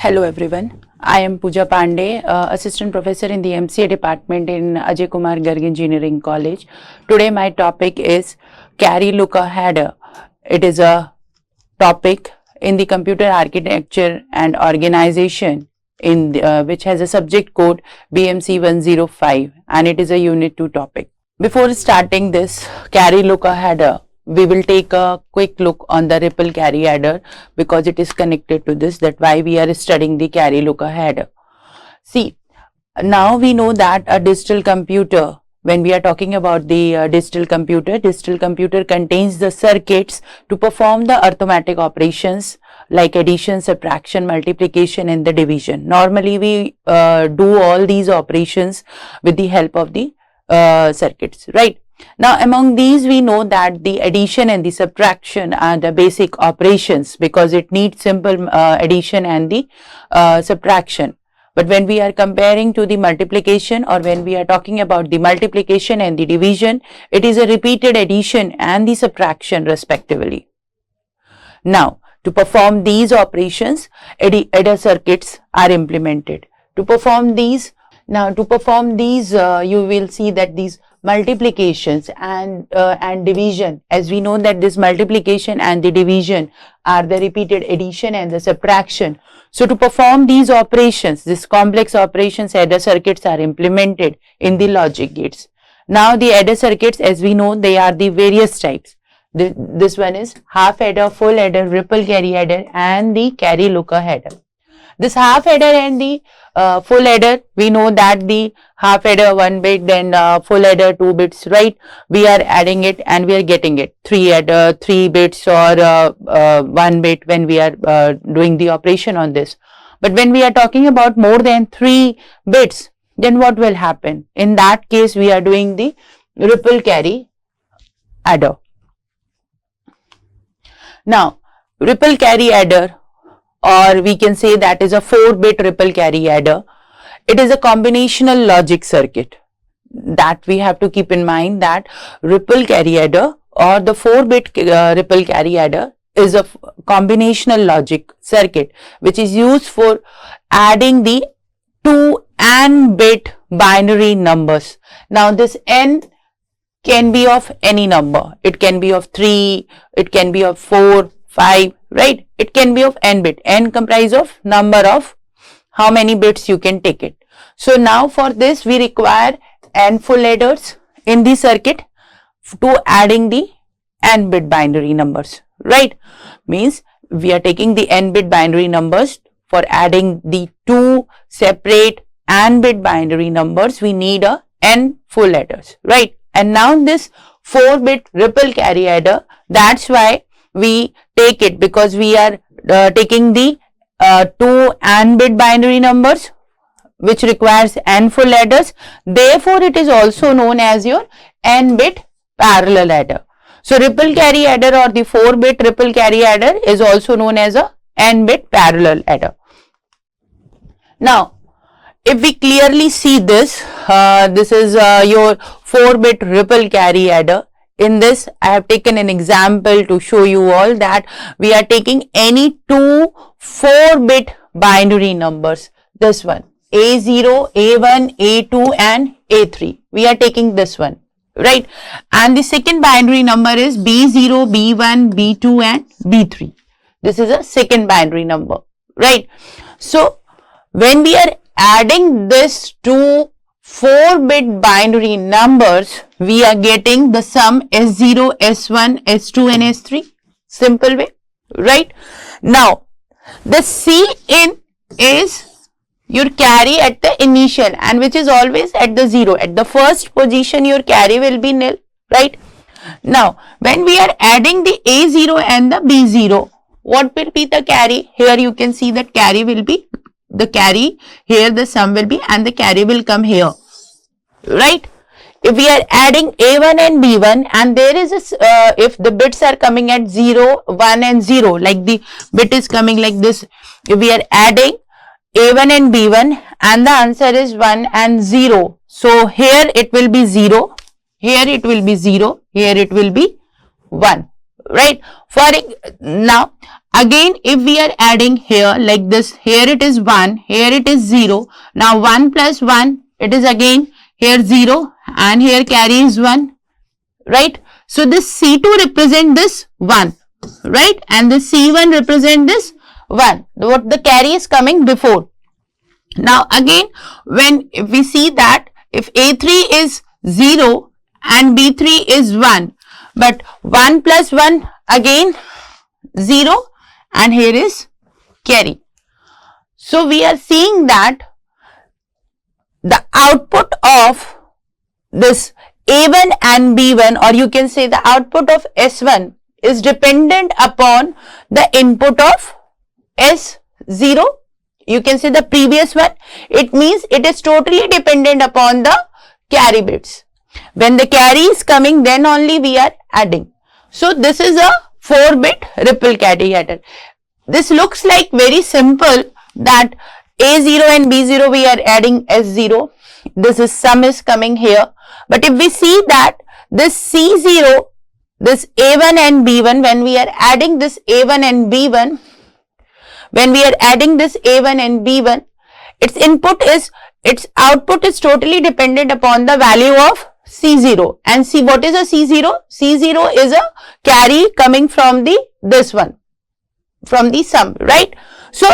Hello everyone, I am Pooja Pandey, Assistant Professor in the MCA Department in Ajay Kumar Garg Engineering College. Today my topic is Carry Looker Header. It is a topic in the computer architecture and organization in the, which has a subject code BMC 105 and it is a Unit 2 topic. Before starting this Carry Looker Header, we will take a quick look on the Ripple carry header because it is connected to this, that why we are studying the carry looker header. See, now we know that a digital computer, when we are talking about the digital computer contains the circuits to perform the arithmetic operations like addition, subtraction, multiplication and the division. Normally we do all these operations with the help of the circuits, right? Now among these we know that the addition and the subtraction are the basic operations because it needs simple addition and the subtraction. But when we are comparing to the multiplication or when we are talking about the multiplication and the division, it is a repeated addition and the subtraction respectively. Now to perform these operations, adder circuits are implemented. To perform these, you will see that these multiplications and division, as we know that this multiplication and the division are the repeated addition and the subtraction. So to perform these operations, these complex operations, adder circuits are implemented in the logic gates. Now the adder circuits, as we know, they are the various types. This one is half adder, full adder, ripple carry adder and the carry looker header. This half adder and the full adder, we know that the half adder 1 bit, then full adder 2 bits, right? We are adding it and we are getting it 3 bits or 1 bit when we are doing the operation on this. But when we are talking about more than 3 bits, then what will happen? In that case, we are doing the ripple carry adder. Now, ripple carry adder, or we can say that is a 4-bit ripple carry adder. It is a combinational logic circuit that we have to keep in mind, that ripple carry adder or the 4-bit ripple carry adder is a combinational logic circuit which is used for adding the 2 n bit binary numbers. Now this n can be of any number. It can be of 3, it can be of 4, 5, right? It can be of n bit. N comprise of number of how many bits you can take it. So now for this we require n full adders in the circuit to adding the n bit binary numbers, right? Means we are taking the n bit binary numbers for adding the 2 separate n bit binary numbers. We need a n full adders, right? And now this 4-bit ripple carry adder, that's why we take it, because we are taking the 2 n bit binary numbers which requires n full adders. Therefore it is also known as your n bit parallel adder. So ripple carry adder or the 4-bit ripple carry adder is also known as a n bit parallel adder. Now if we clearly see this, this is your 4-bit ripple carry adder. In this, I have taken an example to show you all that we are taking any 2 4-bit binary numbers. This one, A0, A1, A2 and A3. We are taking this one, right? And the second binary number is B0, B1, B2 and B3. This is a second binary number, right? So when we are adding this 2 4-bit binary numbers, we are getting the sum S0, S1, S2 and S3. Simple way, right? Now, the Cin is your carry at the initial and which is always at the 0. At the first position, your carry will be nil, right? Now, when we are adding the A0 and the B0, what will be the carry? Here you can see that carry will be the carry, here the sum will be and the carry will come here, right? If we are adding A1 and B1 and there is a, if the bits are coming at 0, 1 and 0, like the bit is coming like this, if we are adding A1 and B1 and the answer is 1 and 0, so here it will be 0, here it will be 0, here it will be 1, right? For now again if we are adding here like this, here it is 1, here it is 0. Now 1 plus 1, it is again here 0 and here carry is 1, right? So this C2 represent this 1, right? And this C1 represent this 1, what the carry is coming before. Now again, if we see that if A3 is 0 and B3 is 1, but 1 plus 1 again 0 and here is carry. So we are seeing that the output of this A1 and B1, or you can say the output of S1, is dependent upon the input of S0. You can say the previous one. It means it is totally dependent upon the carry bits. When the carry is coming, then only we are adding. So this is a 4-bit ripple carry adder. This looks like very simple, that A0 and B0 we are adding S0. This is sum is coming here. But if we see that this C0, this A1 and B1, when we are adding this A1 and B1, its output is totally dependent upon the value of C0. And see, what is a C0? C0 is a carry coming from this one, from the sum, right? So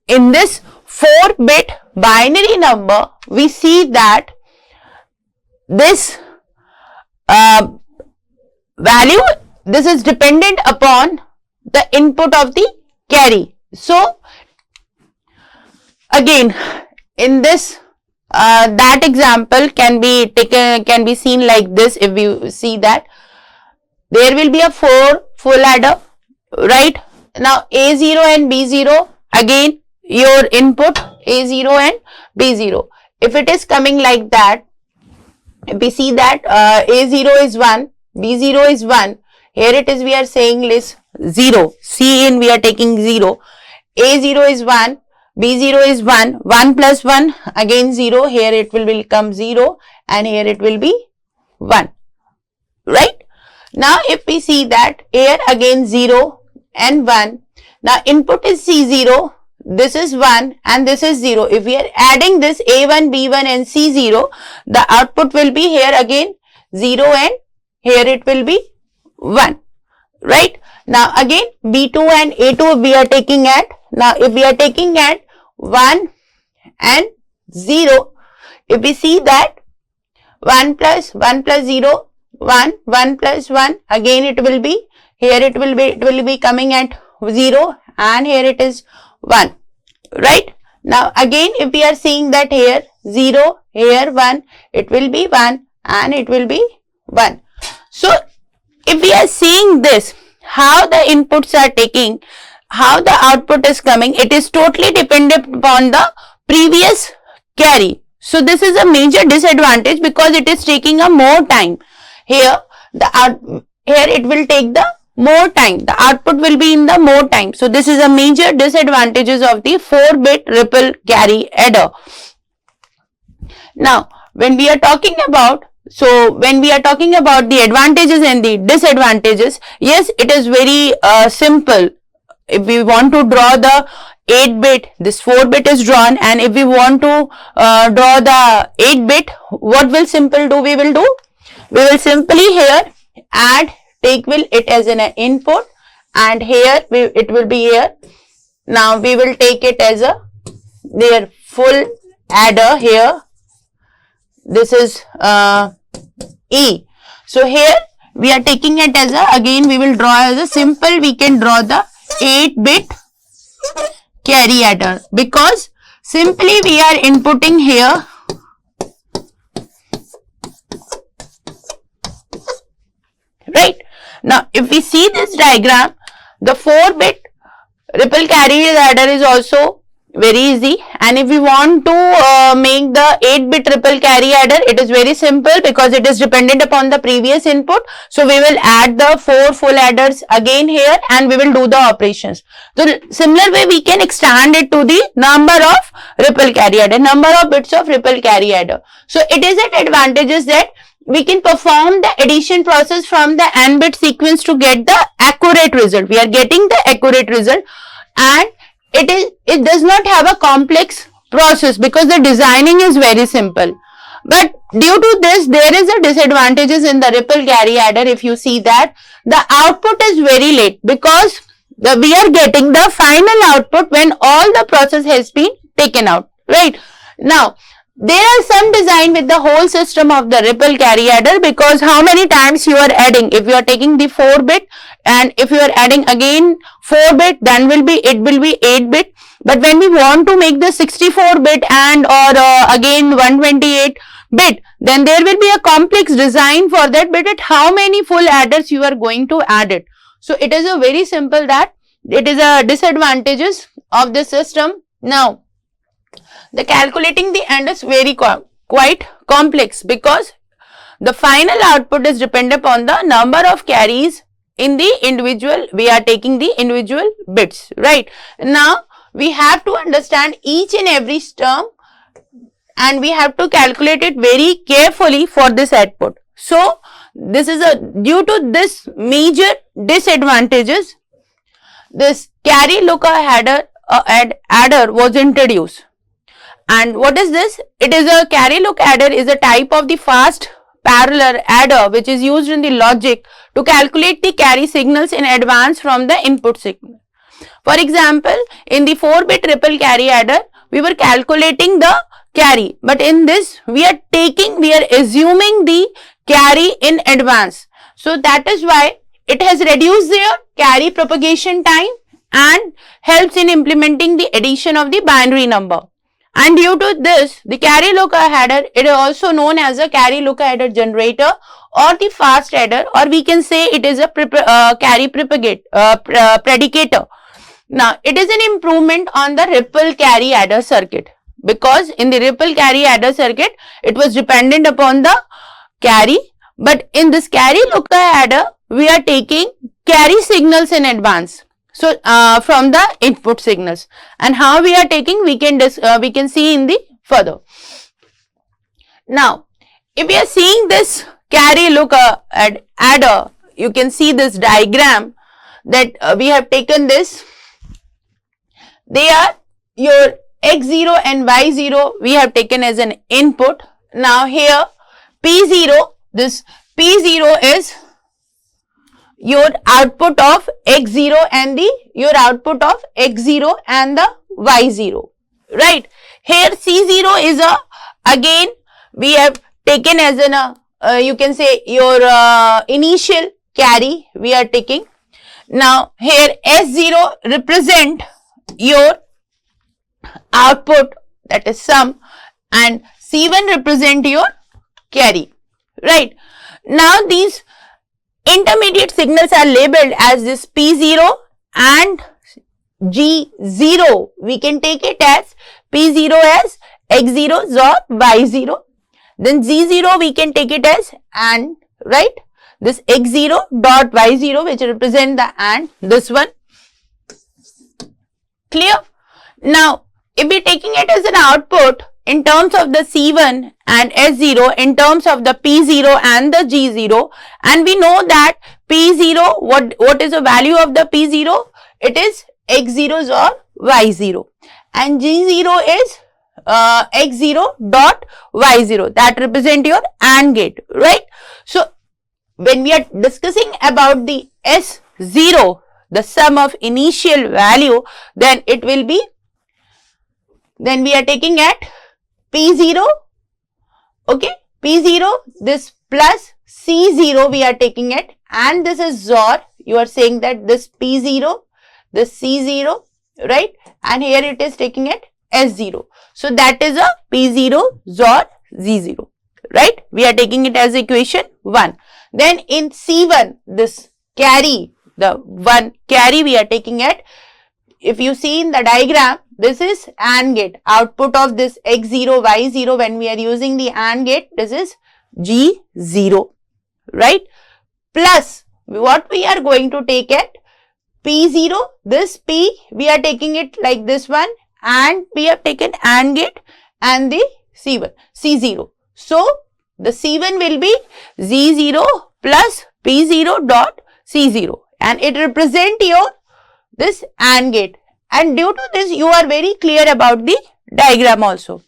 in this 4-bit binary number, we see that this value, this is dependent upon the input of the carry. So again, in this that example can be taken, can be seen like this. If you see that there will be a 4 full adder, right? Now A0 and B0, again your input A0 and B0. If it is coming like that, if we see that A0 is 1, B0 is 1, here it is, we are saying is 0, C in we are taking 0, A0 is 1, B0 is 1, 1 plus 1 again 0, here it will become 0 and here it will be 1, right? Now if we see that here again 0 and 1, now input is C0, this is 1 and this is 0. If we are adding this A1, B1 and C0, the output will be here again 0 and here it will be 1, right? Now again B2 and A2 we are taking at, now if we are taking at 1 and 0, if we see that 1 plus 0, 1, 1 plus 1, again it will be, here it will be coming at 0 and here it is 1, right? Now again if we are seeing that here 0, here 1, it will be 1 and it will be 1. So if we are seeing this, how the inputs are taking, how the output is coming, it is totally dependent upon the previous carry. So this is a major disadvantage because it is taking a more time. Here it will take the more time, the output will be in the more time. So this is a major disadvantages of the 4-bit ripple carry adder. Now when we are talking about, the advantages and the disadvantages, yes, it is very simple. If we want to draw the 8-bit, this 4-bit is drawn, and if we want to draw the 8-bit, what will simple do? We will simply here take it as an input, and here it will be here. Now we will take it as their full adder here. This is E. So here we are taking it as again we will draw as a simple, we can draw the 8-bit carry adder, because simply we are inputting here right. Now if we see this diagram, the 4-bit ripple carry adder is also very easy, and if we want to make the 8-bit ripple carry adder, it is very simple because it is dependent upon the previous input. So we will add the 4 full adders again here and we will do the operations. So similar way we can extend it to the number of ripple carry adder, number of bits of ripple carry adder. So it is an advantages that we can perform the addition process from the n bit sequence to get the accurate result. We are getting the accurate result, and it does not have a complex process because the designing is very simple. But due to this, there is a disadvantages in the ripple carry adder. If you see that the output is very late, because we are getting the final output when all the process has been taken out, right? Now, there are some design with the whole system of the ripple carry adder, because how many times you are adding, if you are taking the 4 bit and if you are adding again 4 bit, then it will be 8 bit. But when we want to make the 64 bit and or again 128 bit, then there will be a complex design for that, but at how many full adders you are going to add it. So it is a very simple that it is a disadvantages of the system. Now, the calculating the end is very quite complex, because the final output is dependent upon the number of carries in the individual, we are taking the individual bits, right? Now, we have to understand each and every term, and we have to calculate it very carefully for this output. So, this is due to this major disadvantages, this carry lookup adder was introduced. And what is this? It is a carry look adder is a type of the fast parallel adder which is used in the logic to calculate the carry signals in advance from the input signal. For example, in the 4-bit ripple carry adder, we were calculating the carry, but in this we are assuming the carry in advance. So that is why it has reduced their carry propagation time and helps in implementing the addition of the binary number. And due to this, the carry lookup adder, it is also known as a carry lookup adder generator or the fast adder, or we can say it is a carry predicator. Now, it is an improvement on the ripple carry adder circuit, because in the ripple carry adder circuit, it was dependent upon the carry, but in this carry lookup adder, we are taking carry signals in advance. So, from the input signals, and how we are taking, we can see in the further. Now, if we are seeing this carry lookup adder, you can see this diagram that we have taken this. They are your X0 and Y0 we have taken as an input. Now, here P0, this P0 is your output of X0 and your output of X0 and the Y0, right? Here C0 is again we have taken as an you can say your initial carry we are taking. Now, here S0 represent your output, that is sum, and C1 represent your carry, right? Now, these intermediate signals are labeled as this P0 and G0. We can take it as P0 as X0 or Y0. Then Z0 we can take it as AND, right? This X0 dot Y0 which represent the AND, this one. Clear? Now, if we are taking it as an output in terms of the C1 and S0, in terms of the P0 and the G0, and we know that P0, what is the value of the P0? It is X0 or Y0, and G0 is X0 dot Y0, that represent your AND gate, right? So, when we are discussing about the S0, the sum of initial value, then it will be, then we are taking at P0, okay, P0, this plus C0 we are taking it, and this is XOR, you are saying that this P0, this C0, right, and here it is taking it S0. So, that is a P0 XOR Z0, right, we are taking it as equation 1. Then in C1, this carry, the one carry we are taking it, if you see in the diagram, this is AND gate, output of this X0, Y0, when we are using the AND gate, this is G0, right, plus what we are going to take it, P0, this P, we are taking it like this one, and we have taken AND gate and the C1, C0. So, the C1 will be Z0 plus P0 dot C0 and it represent your this AND gate, and due to this you are very clear about the diagram also.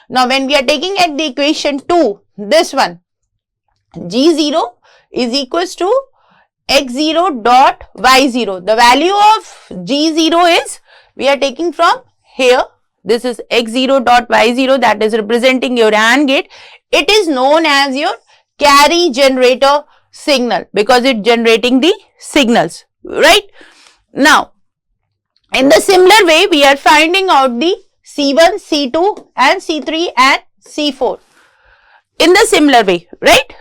Now when we are taking at the equation 2, this one G0 is equals to X0 dot Y0. The value of G0 is we are taking from here. This is X0 dot Y0, that is representing your AND gate. It is known as your carry generator signal because it generating the signals, right? Now, in the similar way, we are finding out the C1, C2 and C3 and C4 in the similar way, right?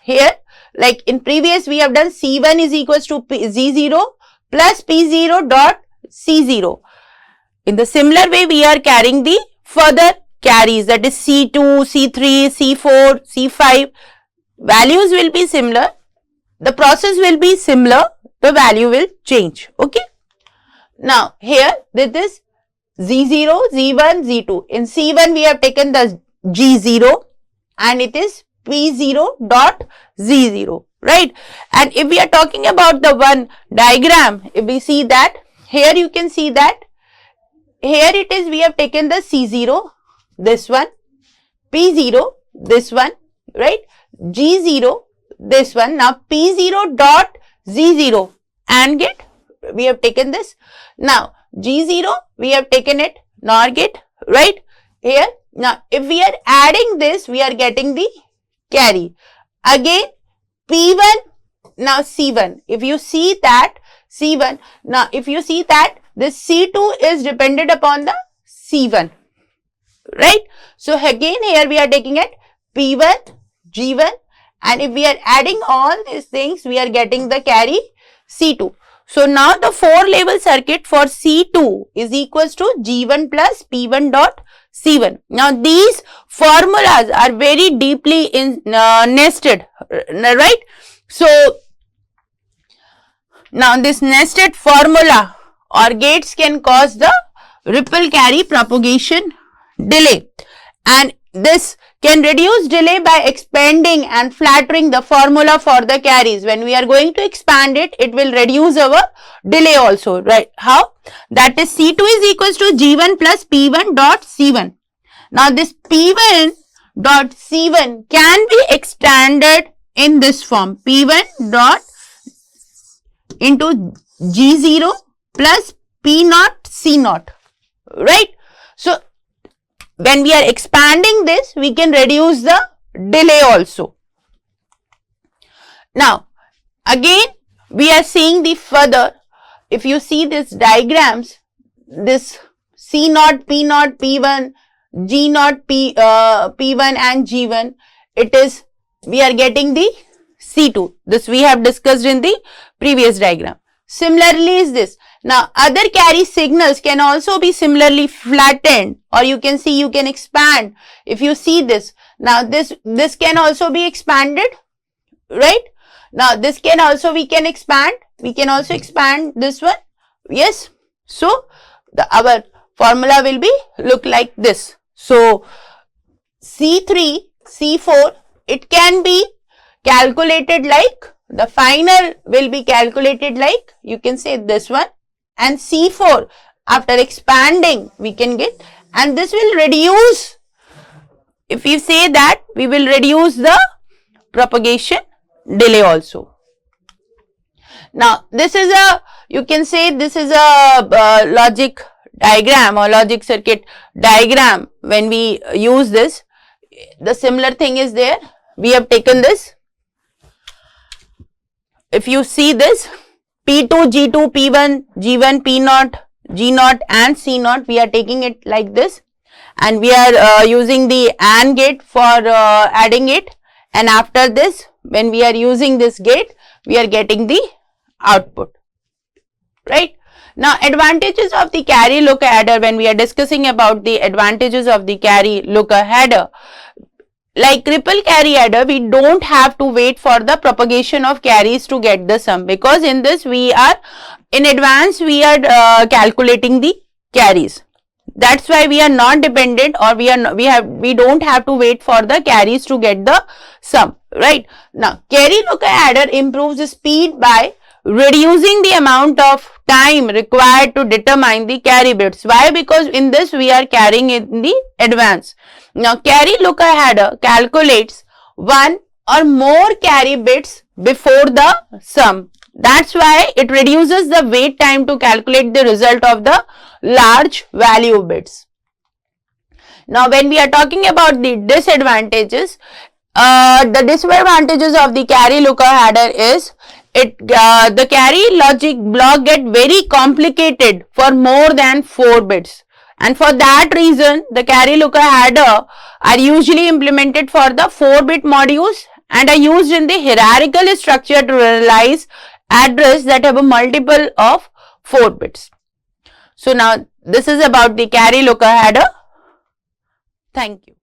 Here, like in previous we have done C1 is equals to Z0 plus P0 dot C0. In the similar way, we are carrying the further carries, that is C2, C3, C4, C5. Values will be similar. The process will be similar. The value will change. Okay. Now, here this is Z0, Z1, Z2. In C1, we have taken the G0 and it is P0 dot Z0, right? And if we are talking about the one diagram, if we see that, here you can see that here it is, we have taken the C0, this one, P0, this one, right? G0, this one. Now P0 dot Z0 AND gate, we have taken this. Now G0, we have taken it NOR gate, right? Here. Now if we are adding this, we are getting the carry. Again P1, now C1. If you see that C1, now if you see that this C2 is dependent upon the C1, right? So again here we are taking it P1, G1, and if we are adding all these things, we are getting the carry C2. So now the 4-level circuit for C2 is equals to G1 plus P1 dot C1. Now these formulas are very deeply nested, right? So now this nested formula or gates can cause the ripple carry propagation delay, and this can reduce delay by expanding and flattering the formula for the carries. When we are going to expand it, it will reduce our delay also, right? How? That is C2 is equals to G1 plus P1 dot C1. Now this P1 dot C1 can be extended in this form, P1 dot into G0 plus P0 C0, right? So when we are expanding this, we can reduce the delay also. Now again we are seeing the further, if you see this diagrams, this C0, P0, P1, G0, P1 and G1, it is, we are getting the C2. This we have discussed in the previous diagram. Similarly is this. Now other carry signals can also be similarly flattened, or you can see you can expand. If you see this, now this can also be expanded, right? Now this can also, we can expand, we can also expand this one, yes. So our formula will be look like this. So C3, C4, it can be calculated like, the final will be calculated like, you can say this one, and C4 after expanding we can get, and this will reduce, if you say that, we will reduce the propagation delay also. Now this is a, you can say this is a logic diagram or logic circuit diagram. When we use this, the similar thing is there. We have taken this. If you see this, P2, G2, P1, G1, P0, G0 and C0, we are taking it like this, and we are using the AND gate for adding it, and after this, when we are using this gate, we are getting the output, right? Now advantages of the carry looker adder, when we are discussing about the advantages of the carry looker adder, like ripple carry adder, we don't have to wait for the propagation of carries to get the sum, because in this we are in advance, we are calculating the carries. That's why we are not dependent, or we don't have to wait for the carries to get the sum, right? Now, carry looker adder improves the speed by reducing the amount of time required to determine the carry bits. Why? Because in this we are carrying in the advance. Now, carry looker adder calculates one or more carry bits before the sum. That's why it reduces the wait time to calculate the result of the large value bits. Now, when we are talking about the disadvantages, the disadvantages of the carry looker adder is the carry logic block get very complicated for more than 4 bits, and for that reason the carry looker adder are usually implemented for the 4-bit modules and are used in the hierarchical structure to realize address that have a multiple of 4 bits. So now this is about the carry looker adder. Thank you.